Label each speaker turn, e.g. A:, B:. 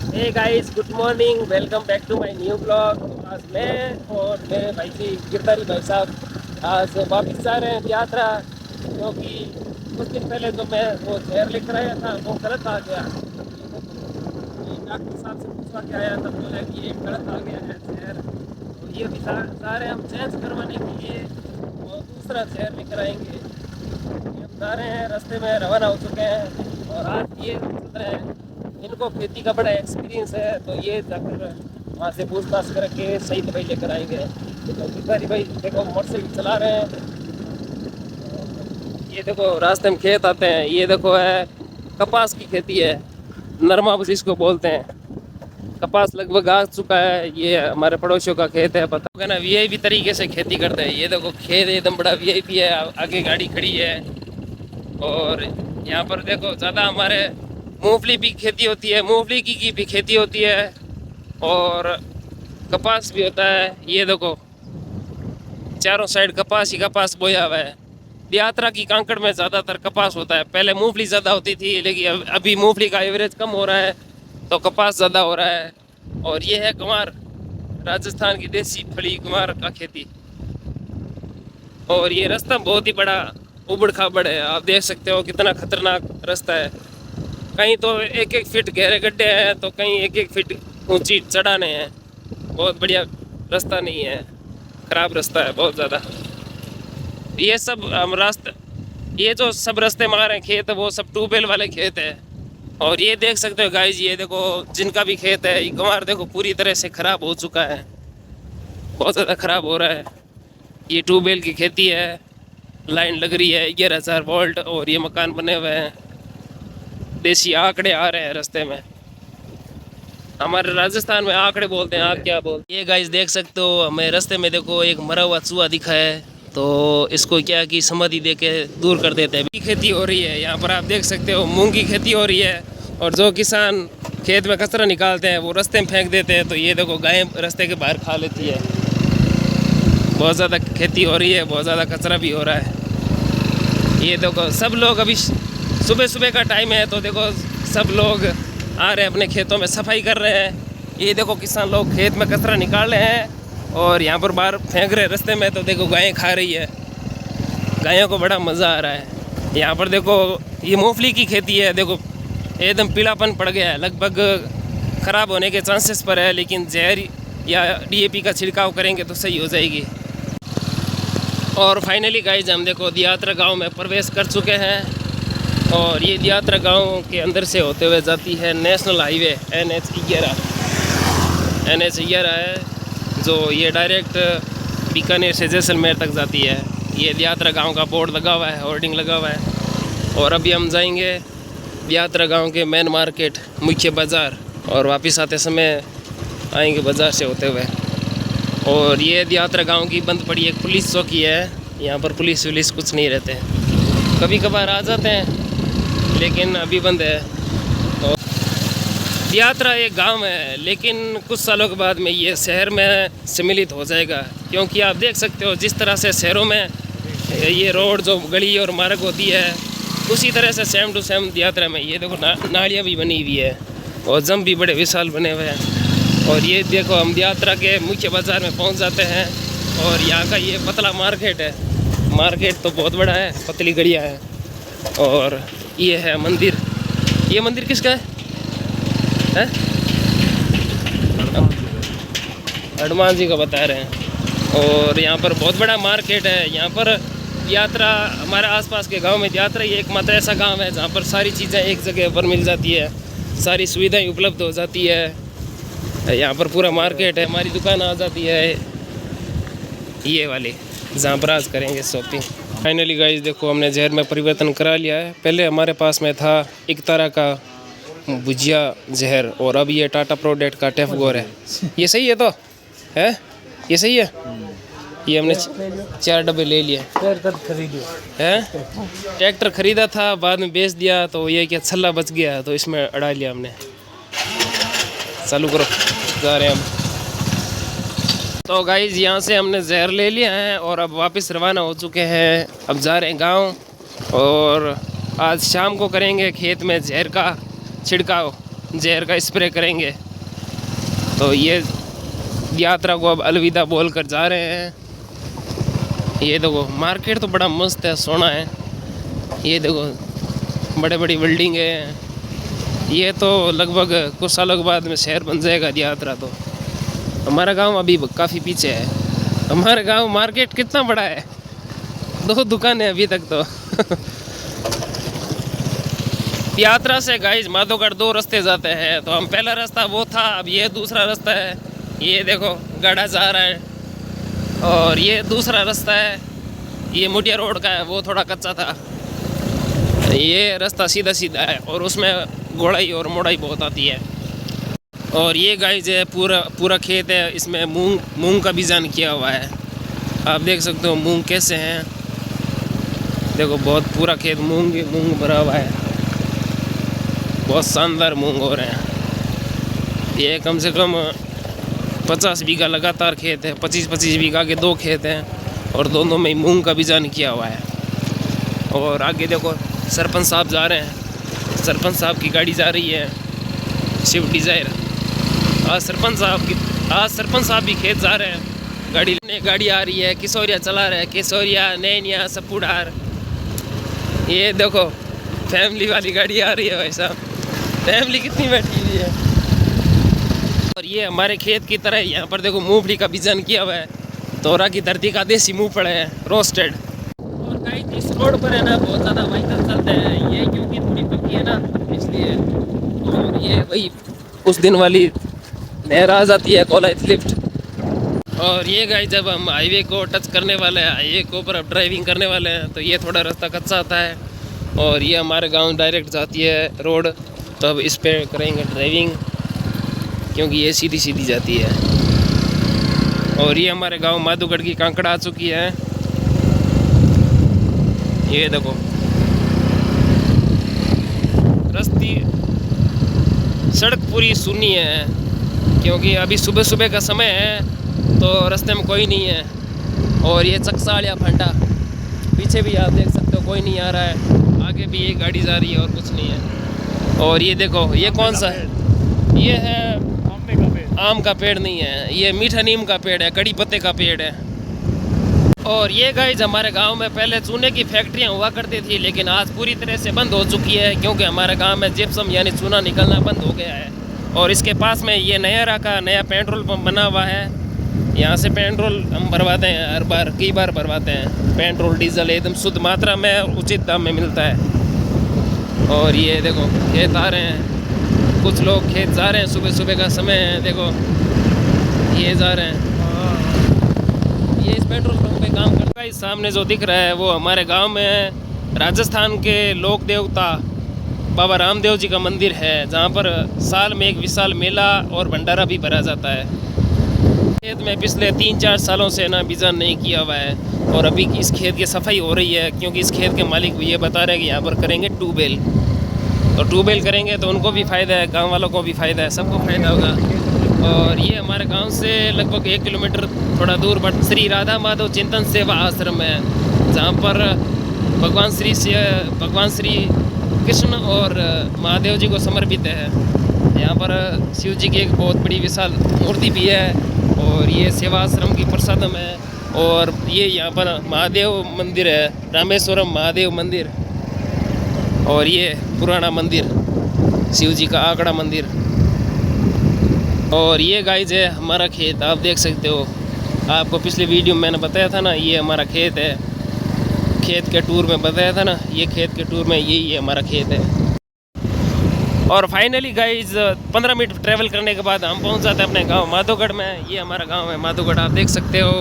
A: Hey guys, good morning, welcome back to my new blog. आज मैं और मेरे भाई जी गिरधारी भाई साहब आज वापस जा रहे हैं यात्रा, क्योंकि कुछ दिन पहले जो मैं वो जहर लेकर आया था वो गलत आ गया। ये डॉक्टर साहब से पूछवा के आया था, बोला कि ये गलत आ गया है जहर, तो ये भी जा रहे हैं हम चेंज करवाने के लिए और दूसरा जहर लेकर आएंगे। ये हम जा रहे हैं, रास्ते में रवाना हो चुके हैं और आज ये चल रहे हैं। इनको खेती का बड़ा एक्सपीरियंस है, तो ये जाकर वहाँ से पूछताछ करके सही दवाई लेकर आएंगे। तो भिखारी भाई देखो मोटरसाइकिल चला रहे हैं। ये देखो रास्ते में खेत आते हैं, ये देखो है कपास की खेती है, नरमा बस इसको बोलते हैं। कपास लगभग आ चुका है, ये हमारे पड़ोसियों का खेत है, पता होगा ना। वीआईपी तरीके से खेती करते हैं। ये देखो खेत एकदम बड़ा वीआईपी है, आगे गाड़ी खड़ी है। और यहाँ पर देखो ज़्यादा हमारे मूंगफली भी खेती होती है, मूंगफली की भी खेती होती है और कपास भी होता है। ये देखो चारों साइड कपास ही कपास बोया हुआ है। यात्रा की कांकड़ में ज़्यादातर कपास होता है। पहले मूंगफली ज़्यादा होती थी, लेकिन अभी मूंगफली का एवरेज कम हो रहा है तो कपास ज़्यादा हो रहा है। और ये है कुमार, राजस्थान की देसी फली कुमार का खेती। और ये रास्ता बहुत ही बड़ा उबड़ खाबड़ है, आप देख सकते हो कितना खतरनाक रास्ता है। कहीं तो 1-1 फीट गहरे गड्ढे हैं, तो कहीं 1-1 फीट ऊंची चढ़ाने हैं। बहुत बढ़िया रास्ता नहीं है, ख़राब रास्ता है बहुत ज़्यादा। ये सब हम रास्ते, ये जो सब रास्ते हमारे खेत है वो सब ट्यूबवेल वाले खेत है। और ये देख सकते हो गाइस, ये देखो जिनका भी खेत है, ये गंवार देखो पूरी तरह से ख़राब हो चुका है, बहुत ज़्यादा ख़राब हो रहा है। ये ट्यूबवेल की खेती है, लाइन लग रही है 11,000 वोल्ट और ये मकान बने हुए हैं। देसी आंकड़े आ रहे हैं रास्ते में, हमारे राजस्थान में आंकड़े बोलते हैं, आप क्या बोलते हैं। ये गाइस देख सकते हो, हमें रास्ते में देखो एक मरा हुआ चूहा दिखा है, तो इसको क्या कि समाधि दे के दूर कर देते हैं। खेती हो रही है यहाँ पर, आप देख सकते हो मूंग की खेती हो रही है। और जो किसान खेत में कचरा निकालते हैं वो रास्ते में फेंक देते हैं, तो ये देखो गायें रास्ते के बाहर खा लेती है। बहुत ज़्यादा खेती हो रही है, बहुत ज़्यादा कचरा भी हो रहा है। ये देखो सब लोग अभी सुबह सुबह का टाइम है, तो देखो सब लोग आ रहे हैं अपने खेतों में, सफाई कर रहे हैं। ये देखो किसान लोग खेत में कचरा निकाल रहे हैं और यहाँ पर बाहर फेंक रहे रास्ते में, तो देखो गायें खा रही है। गायों को बड़ा मज़ा आ रहा है। यहाँ पर देखो ये मूंगफली की खेती है, देखो एकदम पीलापन पड़ गया है, लगभग ख़राब होने के चांसेस पर है, लेकिन जहर या डीएपी का छिड़काव करेंगे तो सही हो जाएगी। और फाइनली गाइस हम देखो दियात्रा गाँव में प्रवेश कर चुके हैं। और ये दियात्रा गाँव के अंदर से होते हुए जाती है नेशनल हाईवे NH11। NH11 है जो ये डायरेक्ट बीकानेर से जैसलमेर तक जाती है। ये दियात्रा गाँव का बोर्ड लगा हुआ है, होर्डिंग लगा हुआ है। और अभी हम जाएंगे दियात्रा गाँव के मेन मार्केट, मुख्य बाज़ार, और वापस आते समय आएंगे बाज़ार से होते हुए। और ये दियात्रा गाँव की बंद पड़ी एक पुलिस चौकी है, यहाँ पर पुलिस वुलिस कुछ नहीं रहते हैं, कभी कभार आ जाते हैं लेकिन अभी बंद है। और दियात्रा एक गांव है, लेकिन कुछ सालों के बाद में ये शहर में सम्मिलित हो जाएगा, क्योंकि आप देख सकते हो जिस तरह से शहरों में ये रोड जो गली और मार्ग होती है, उसी तरह से सेम टू सेम दियात्रा में ये देखो नालियाँ भी बनी हुई है और जम भी बड़े विशाल बने हुए हैं। और ये देखो हम दियात्रा के मुख्य बाज़ार में पहुँच जाते हैं और यहाँ का ये पतला मार्केट है। मार्केट तो बहुत बड़ा है, पतली गलियाँ हैं। और ये है मंदिर, ये मंदिर किसका है? हनुमान जी का बता रहे हैं। और यहाँ पर बहुत बड़ा मार्केट है। यहाँ पर यात्रा हमारे आसपास के गांव में यात्रा ये एकमात्र ऐसा गांव है जहाँ पर सारी चीज़ें एक जगह पर मिल जाती है, सारी सुविधाएं उपलब्ध हो जाती है। यहाँ पर पूरा मार्केट है, हमारी दुकान आ जाती है ये वाली, जहाँ पर आज करेंगे शॉपिंग। फाइनली गाइस देखो हमने जहर में परिवर्तन करा लिया है। पहले हमारे पास में था एक तरह का भुजिया जहर, और अब ये टाटा प्रोडक्ट का टेफगोर है। ये सही है तो है, ये सही है। ये हमने 4 डब्बे ले लिए हैं। ट्रैक्टर खरीदा था, बाद में बेच दिया, तो ये क्या छल्ला बच गया तो इसमें अड़ा लिया हमने। चालू करो, जा रहे हैं हम। तो गाइज यहाँ से हमने जहर ले लिया है और अब वापस रवाना हो चुके हैं। अब जा रहे हैं गाँव और आज शाम को करेंगे खेत में जहर का छिड़काव। जहर का स्प्रे करेंगे। तो ये यात्रा को अब अलविदा बोल कर जा रहे हैं। ये देखो मार्केट तो बड़ा मस्त है, सोना है। ये देखो बड़े बड़ी बिल्डिंग है। ये तो लगभग कुछ सालों के बाद में शहर बन जाएगा यात्रा। तो हमारा गांव अभी काफ़ी पीछे है। हमारा गांव मार्केट कितना बड़ा है, 2 दुकानें अभी तक तो। यात्रा से गाइस माधोगढ़ 2 रास्ते जाते हैं। तो हम पहला रास्ता वो था, अब ये दूसरा रास्ता है। ये देखो गाड़ा जा रहा है। और ये दूसरा रास्ता है, ये मुटिया रोड का है, वो थोड़ा कच्चा था। ये रास्ता सीधा सीधा है और उसमें गोड़ाई और मोड़ाई बहुत आती है। और ये गाइस है पूरा खेत है, इसमें मूंग का बीजान किया हुआ है। आप देख सकते हो मूंग कैसे हैं। देखो बहुत पूरा खेत मूंग भरा हुआ है। बहुत शानदार मूंग हो रहे हैं। ये कम से कम 50 बीघा लगातार खेत है। 25-25 बीघा के 2 खेत हैं और दोनों में मूंग का बीजान किया हुआ है। और आगे देखो सरपंच साहब जा रहे हैं। सरपंच साहब की गाड़ी जा रही है, स्विफ्ट डिज़ायर। आज सरपंच साहब भी खेत जा रहे हैं। गाड़ी आ रही है, किशोरिया चला रहे हैं, किशोरिया नैनिया सपूडार। ये देखो फैमिली वाली गाड़ी आ रही है भाई साहब। फैमिली कितनी बैठी हुई है। और ये हमारे खेत की तरह यहाँ पर देखो मूंगफली का बीजन किया हुआ है। तोरा की धरती का देसी मूंगफली है, रोस्टेड। और गाइस इस रोड पर है ना बहुत ज़्यादा व्हीकल चलते हैं, ये क्योंकि थोड़ी पक्की है ना इसलिए। और ये वही उस दिन वाली नहर आ जाती है, कोलाइट लिफ्ट। और ये गाइस जब हम हाईवे को टच करने वाले हैं, हाईवे के ऊपर अब ड्राइविंग करने वाले हैं, तो ये थोड़ा रास्ता कच्चा आता है। और ये हमारे गांव डायरेक्ट जाती है रोड, तो अब इस पे करेंगे ड्राइविंग क्योंकि ये सीधी सीधी जाती है। और ये हमारे गांव माधोगढ़ की कांकड़ा आ चुकी है। ये देखो सड़क पूरी सुनी है क्योंकि अभी सुबह सुबह का समय है तो रास्ते में कोई नहीं है। और ये चकसालिया फंटा पीछे भी आप देख सकते हो, कोई नहीं आ रहा है। आगे भी एक गाड़ी जा रही है और कुछ नहीं है। और ये देखो ये कौन सा है, ये है आम का पेड़ नहीं है, ये मीठा नीम का पेड़ है, कड़ी पत्ते का पेड़ है। और ये गाइस हमारे गांव में पहले चूने की फैक्ट्रियां हुआ करती थी, लेकिन आज पूरी तरह से बंद हो चुकी है क्योंकि हमारे गांव में जिप्सम यानी चूना निकलना बंद हो गया है। और इसके पास में ये नया पेट्रोल पंप बना हुआ है। यहाँ से पेट्रोल हम भरवाते हैं, हर बार कई बार भरवाते हैं। पेट्रोल डीजल एकदम शुद्ध मात्रा में और उचित दाम में मिलता है। और ये देखो खेत आ रहे हैं, कुछ लोग खेत जा रहे हैं, सुबह सुबह का समय है। देखो ये जा रहे हैं, ये इस पेट्रोल पंप पे काम करता है। सामने जो दिख रहा है वो हमारे गांव में राजस्थान के लोक देवता बाबा रामदेव जी का मंदिर है, जहां पर साल में एक विशाल मेला और भंडारा भी भरा जाता है। खेत में पिछले 3-4 सालों से ना बीजान नहीं किया हुआ है और अभी इस खेत की सफाई हो रही है क्योंकि इस खेत के मालिक ये बता रहे हैं कि यहाँ पर करेंगे ट्यूबवेल। तो ट्यूबवेल करेंगे तो उनको भी फ़ायदा है, गाँव वालों को भी फ़ायदा है, सबको फ़ायदा होगा। और ये हमारे गांव से लगभग 1 किलोमीटर थोड़ा दूर पर श्री राधा माधव चिंतन सेवा आश्रम है, जहां पर भगवान श्री कृष्ण और महादेव जी को समर्पित है। यहाँ पर शिव जी की एक बहुत बड़ी विशाल मूर्ति भी है। और ये सेवा आश्रम की प्रसादम है। और ये यहाँ पर महादेव मंदिर है, रामेश्वरम महादेव मंदिर। और ये पुराना मंदिर शिव जी का आंकड़ा मंदिर। और ये गाइस है हमारा खेत, आप देख सकते हो। आपको पिछले वीडियो में मैंने बताया था ना, ये हमारा खेत है। खेत के टूर में बताया था ना, ये खेत के टूर में यही है हमारा खेत है। और फाइनली गाइस 15 मिनट ट्रैवल करने के बाद हम पहुंच जाते हैं अपने गांव माधोगढ़ में। ये हमारा गांव है माधोगढ़, आप देख सकते हो।